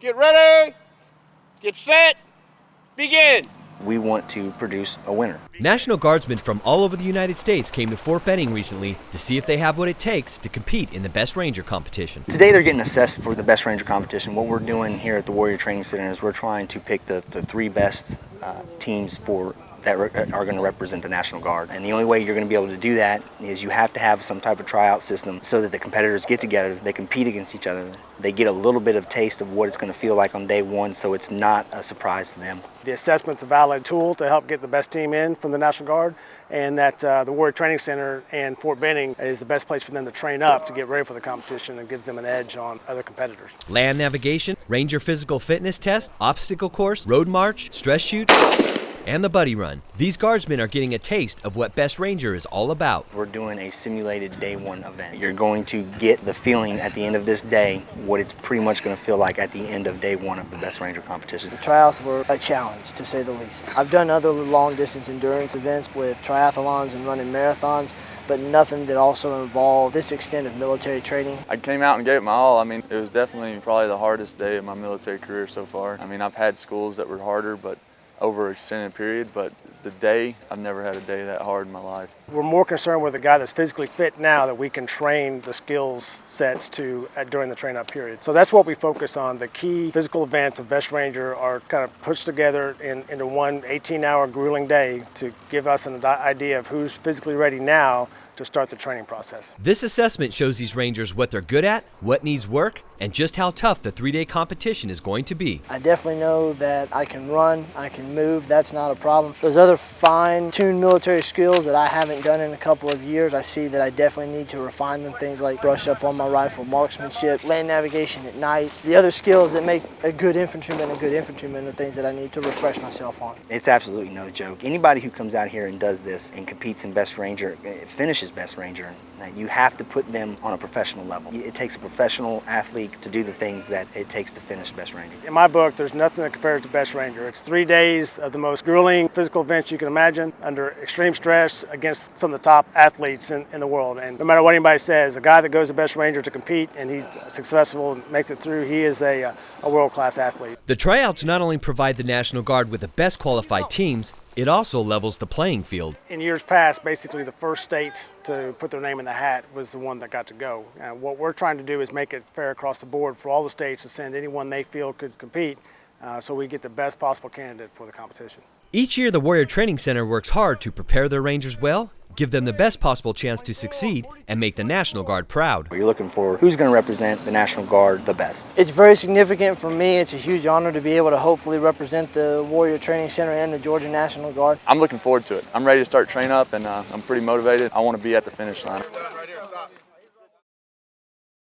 Get ready, get set, begin. We want to produce a winner. National Guardsmen from all over the United States came to Fort Benning recently to see if they have what it takes to compete in the Best Ranger competition. Today they're getting assessed for the Best Ranger competition. What we're doing here at the Warrior Training Center is we're trying to pick the three best teams that are going to represent the National Guard. And the only way you're going to be able to do that is you have to have some type of tryout system so that the competitors get together, they compete against each other, they get a little bit of taste of what it's going to feel like on day one, so it's not a surprise to them. The assessment's a valid tool to help get the best team in from the National Guard, and that the Warrior Training Center and Fort Benning is the best place for them to train up to get ready for the competition and gives them an edge on other competitors. Land navigation, Ranger physical fitness test, obstacle course, road march, stress shoot, and the buddy run. These Guardsmen are getting a taste of what Best Ranger is all about. We're doing a simulated day one event. You're going to get the feeling at the end of this day what it's pretty much going to feel like at the end of day one of the Best Ranger competition. The tryouts were a challenge, to say the least. I've done other long distance endurance events with triathlons and running marathons, but nothing that also involved this extent of military training. I came out and gave it my all. I mean, it was definitely probably the hardest day of my military career so far. I mean, I've had schools that were harder, but over an extended period, but the day, I've never had a day that hard in my life. We're more concerned with a guy that's physically fit now that we can train the skills sets to during the train-up period. So that's what we focus on. The key physical events of Best Ranger are kind of pushed together into one 18-hour grueling day to give us an idea of who's physically ready now to start the training process. This assessment shows these Rangers what they're good at, what needs work, and just how tough the three-day competition is going to be. I definitely know that I can run, I can move, that's not a problem. Those other fine-tuned military skills that I haven't done in a couple of years, I see that I definitely need to refine them. Things like brush up on my rifle, marksmanship, land navigation at night. The other skills that make a good infantryman are things that I need to refresh myself on. It's absolutely no joke. Anybody who comes out here and does this and competes in Best Ranger, finishes Best Ranger, you have to put them on a professional level. It takes a professional athlete to do the things that it takes to finish Best Ranger. In my book, there's nothing that compares to Best Ranger. It's 3 days of the most grueling physical events you can imagine under extreme stress against some of the top athletes in the world. And no matter what anybody says, a guy that goes to Best Ranger to compete and he's successful and makes it through, he is a world-class athlete. The tryouts not only provide the National Guard with the best qualified teams, it also levels the playing field. In years past, basically the first state to put their name in the hat was the one that got to go. What we're trying to do is make it fair across the board for all the states to send anyone they feel could compete so we get the best possible candidate for the competition. Each year, the Warrior Training Center works hard to prepare their Rangers well, give them the best possible chance to succeed, and make the National Guard proud. You're looking for who's going to represent the National Guard the best. It's very significant for me. It's a huge honor to be able to hopefully represent the Warrior Training Center and the Georgia National Guard. I'm looking forward to it. I'm ready to start train up, and I'm pretty motivated. I want to be at the finish line.